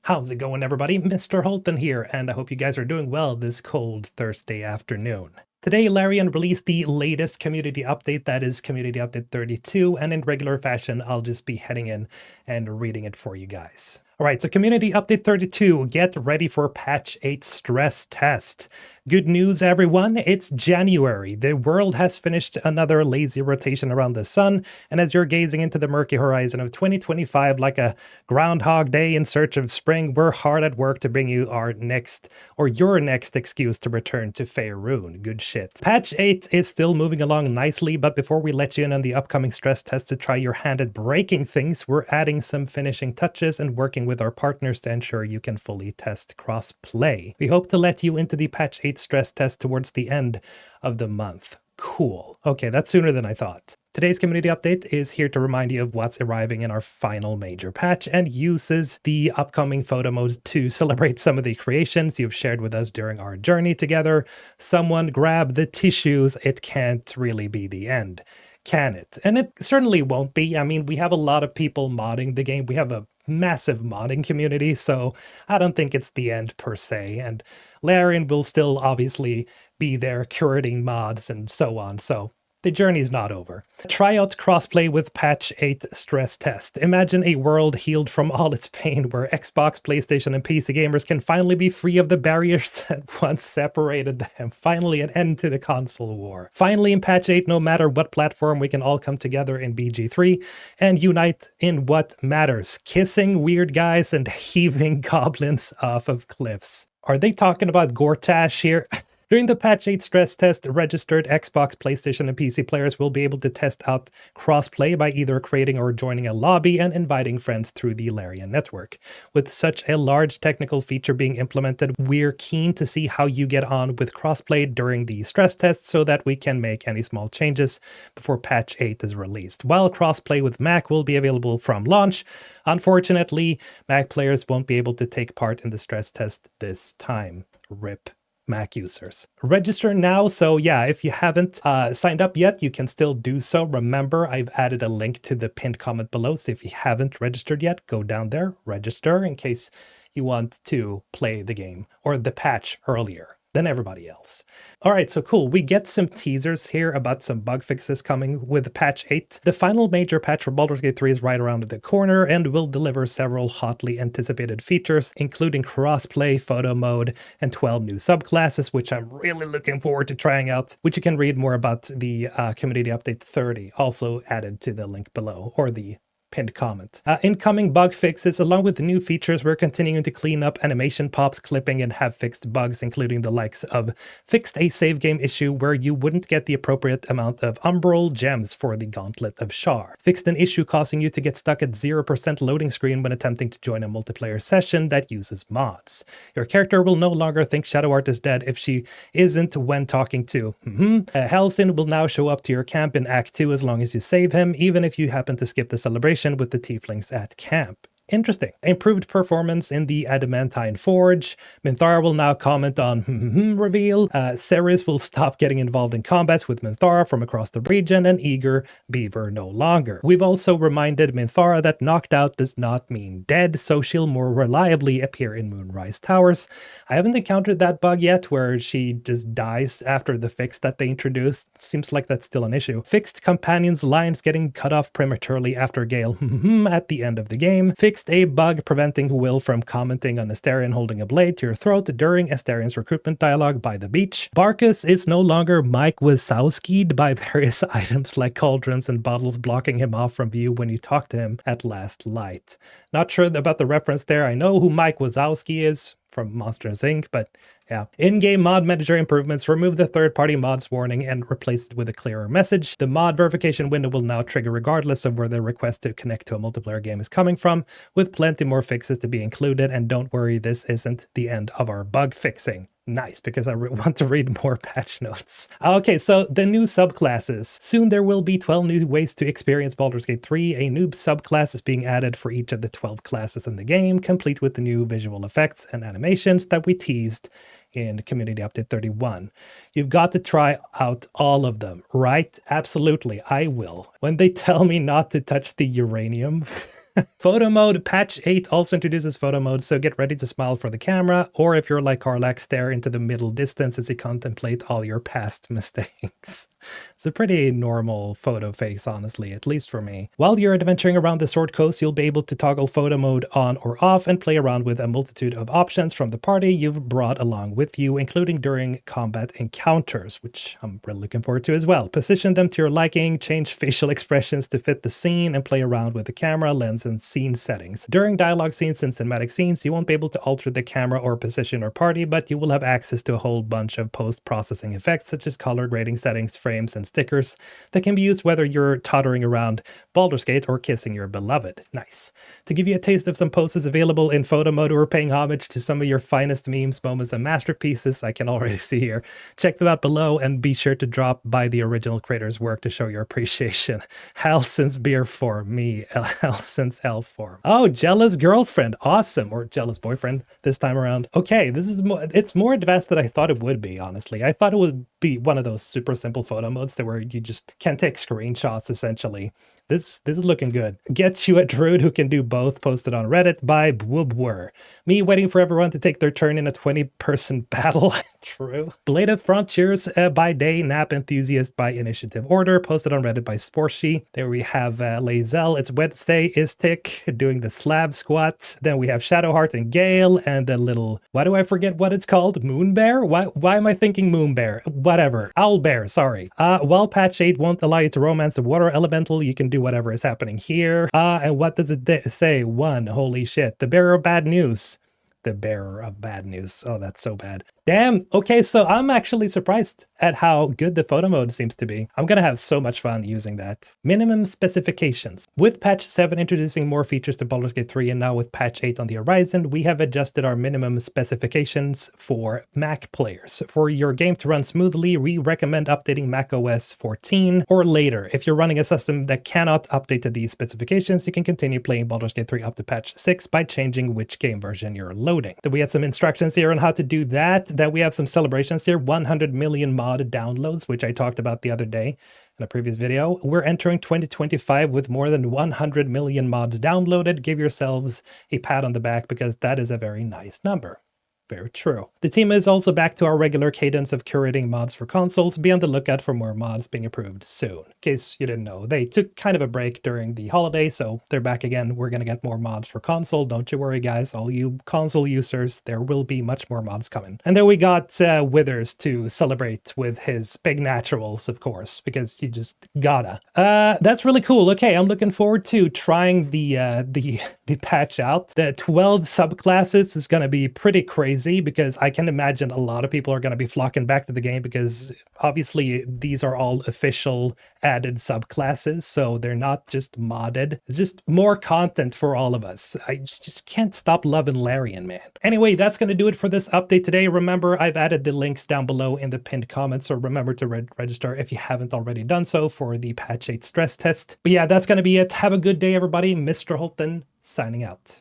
How's it going, everybody? Mr. Holton here, and I hope you guys are doing well this cold Thursday afternoon. Today, Larian released the latest community update, that is Community Update 32, and in regular fashion, I'll just be heading in and reading it for you guys. Alright, so Community Update 32, get ready for Patch 8 stress test. Good news, everyone, it's January. The world has finished another lazy rotation around the sun, and as you're gazing into the murky horizon of 2025 like a Groundhog Day in search of spring, we're hard at work to bring you your next excuse to return to Faerun. Good shit. Patch 8 is still moving along nicely, but before we let you in on the upcoming stress test to try your hand at breaking things, we're adding some finishing touches and working with our partners to ensure you can fully test cross-play. We hope to let you into the Patch 8 stress test towards the end of the month. Cool. Okay, that's sooner than I thought. Today's community update is here to remind you of what's arriving in our final major patch and uses the upcoming photo mode to celebrate some of the creations you've shared with us during our journey together. Someone grab the tissues. It can't really be the end, can it? And it certainly won't be. I mean, we have a lot of people modding the game. We have a massive modding community, so I don't think it's the end per se. And Larian will still obviously be there curating mods and so on, so the journey's not over. Try out crossplay with Patch 8 stress test. Imagine a world healed from all its pain where Xbox, PlayStation, and PC gamers can finally be free of the barriers that once separated them. Finally an end to the console war. Finally in Patch 8, no matter what platform, we can all come together in BG3 and unite in what matters. Kissing weird guys and heaving goblins off of cliffs. Are they talking about Gortash here? During the Patch 8 stress test, registered Xbox, PlayStation, and PC players will be able to test out crossplay by either creating or joining a lobby and inviting friends through the Larian network. With such a large technical feature being implemented, we're keen to see how you get on with crossplay during the stress test so that we can make any small changes before Patch 8 is released. While crossplay with Mac will be available from launch, unfortunately, Mac players won't be able to take part in the stress test this time. RIP. Mac users. Register now, so yeah, if you haven't signed up yet, you can still do so. Remember, I've added a link to the pinned comment below, so if you haven't registered yet, go down there, register in case you want to play the game or the patch earlier than everybody else. All right, so cool. We get some teasers here about some bug fixes coming with Patch 8. The final major patch for Baldur's Gate 3 is right around the corner and will deliver several hotly anticipated features, including crossplay, photo mode, and 12 new subclasses, which I'm really looking forward to trying out, which you can read more about the Community Update 30, also added to the link below, or the pinned comment. Incoming bug fixes. Along with the new features, we're continuing to clean up animation pops, clipping, and have fixed bugs, including the likes of fixed a save game issue where you wouldn't get the appropriate amount of umbral gems for the Gauntlet of Shar. Fixed an issue causing you to get stuck at 0% loading screen when attempting to join a multiplayer session that uses mods. Your character will no longer think Shadowheart is dead if she isn't when talking to Halsin will now show up to your camp in Act 2 as long as you save him, even if you happen to skip the celebration with the tieflings at camp. Interesting. Improved performance in the Adamantine Forge. Minthara will now comment on reveal. Ceres will stop getting involved in combats with Minthara from across the region, and Eager Beaver no longer. We've also reminded Minthara that knocked out does not mean dead, so she'll more reliably appear in Moonrise Towers. I haven't encountered that bug yet where she just dies after the fix that they introduced. Seems like that's still an issue. Fixed companions' lines getting cut off prematurely after Gale at the end of the game. Fixed a bug preventing Will from commenting on Astarion holding a blade to your throat during Astarion's recruitment dialogue by the beach. Barkus is no longer Mike Wazowski'd by various items like cauldrons and bottles blocking him off from view when you talk to him at last light. Not sure about the reference there. I know who Mike Wazowski is from Monsters Inc., but yeah. In-game mod manager improvements. Remove the third-party mods warning and replace it with a clearer message. The mod verification window will now trigger regardless of where the request to connect to a multiplayer game is coming from, with plenty more fixes to be included. And don't worry, this isn't the end of our bug fixing. Nice, because I want to read more patch notes. Okay, so the new subclasses. Soon there will be 12 new ways to experience Baldur's Gate 3. A new subclass is being added for each of the 12 classes in the game, complete with the new visual effects and animations that we teased in Community Update 31. You've got to try out all of them, right? Absolutely, I will. When they tell me not to touch the uranium, Photo mode, patch 8 also introduces photo mode, so get ready to smile for the camera, or if you're like Karlak, stare into the middle distance as you contemplate all your past mistakes. It's a pretty normal photo face, honestly, at least for me. While you're adventuring around the Sword Coast, you'll be able to toggle photo mode on or off and play around with a multitude of options from the party you've brought along with you, including during combat encounters, which I'm really looking forward to as well. Position them to your liking, change facial expressions to fit the scene, and play around with the camera, lens, and scene settings. During dialogue scenes and cinematic scenes, you won't be able to alter the camera or position or party, but you will have access to a whole bunch of post-processing effects such as color grading settings, frames, and stickers that can be used whether you're tottering around Baldur's Gate or kissing your beloved. Nice. To give you a taste of some poses available in photo mode or paying homage to some of your finest memes, moments, and masterpieces, I can already see here. Check them out below and be sure to drop by the original creator's work to show your appreciation. Halson's beer form, me, Halson's elf form. Oh, jealous girlfriend, awesome, or jealous boyfriend this time around. Okay, this is it's more advanced than I thought it would be, honestly. I thought it would be one of those super simple photo modes that where you just can take screenshots essentially. This is looking good. Get you a druid who can do both, posted on Reddit by Bwoobwer. Me waiting for everyone to take their turn in a 20-person battle. True. Belated Frontiers by day, nap enthusiast by initiative order, posted on Reddit by Sporshi. There we have Lazel, it's Wednesday, Istik doing the slab squats. Then we have Shadowheart and Gale, and the little, why do I forget what it's called? Moonbear? Why am I thinking Moonbear? Whatever. Owlbear, sorry. While patch 8 won't allow you to romance the water elemental, you can do whatever is happening here. And what does it say? 1, holy shit. The bearer of bad news. The bearer of bad news. Oh, that's so bad. Damn. Okay, so I'm actually surprised at how good the photo mode seems to be. I'm gonna have so much fun using that. Minimum specifications. With patch 7 introducing more features to Baldur's Gate 3 and now with patch 8 on the horizon, we have adjusted our minimum specifications for Mac players. For your game to run smoothly, we recommend updating macOS 14 or later. If you're running a system that cannot update to these specifications, you can continue playing Baldur's Gate 3 up to patch 6 by changing which game version you're loading. Then we had some instructions here on how to do that. Then we have some celebrations here, 100 million mod downloads, which I talked about the other day in a previous video. We're entering 2025 with more than 100 million mods downloaded. Give yourselves a pat on the back because that is a very nice number. Very true. The team is also back to our regular cadence of curating mods for consoles. Be on the lookout for more mods being approved soon. In case you didn't know, they took kind of a break during the holiday, so they're back again. We're going to get more mods for console. Don't you worry, guys. All you console users, there will be much more mods coming. And then we got Withers to celebrate with his big naturals, of course, because you just gotta. That's really cool. Okay, I'm looking forward to trying the patch out. The 12 subclasses is going to be pretty crazy, because I can imagine a lot of people are going to be flocking back to the game because obviously these are all official added subclasses, so they're not just modded. It's just more content for all of us. I just can't stop loving Larian, man. Anyway, that's going to do it for this update today. Remember, I've added the links down below in the pinned comments, so remember to register if you haven't already done so for the patch 8 stress test. But yeah, that's going to be it. Have a good day, everybody. Mr. Holton signing out.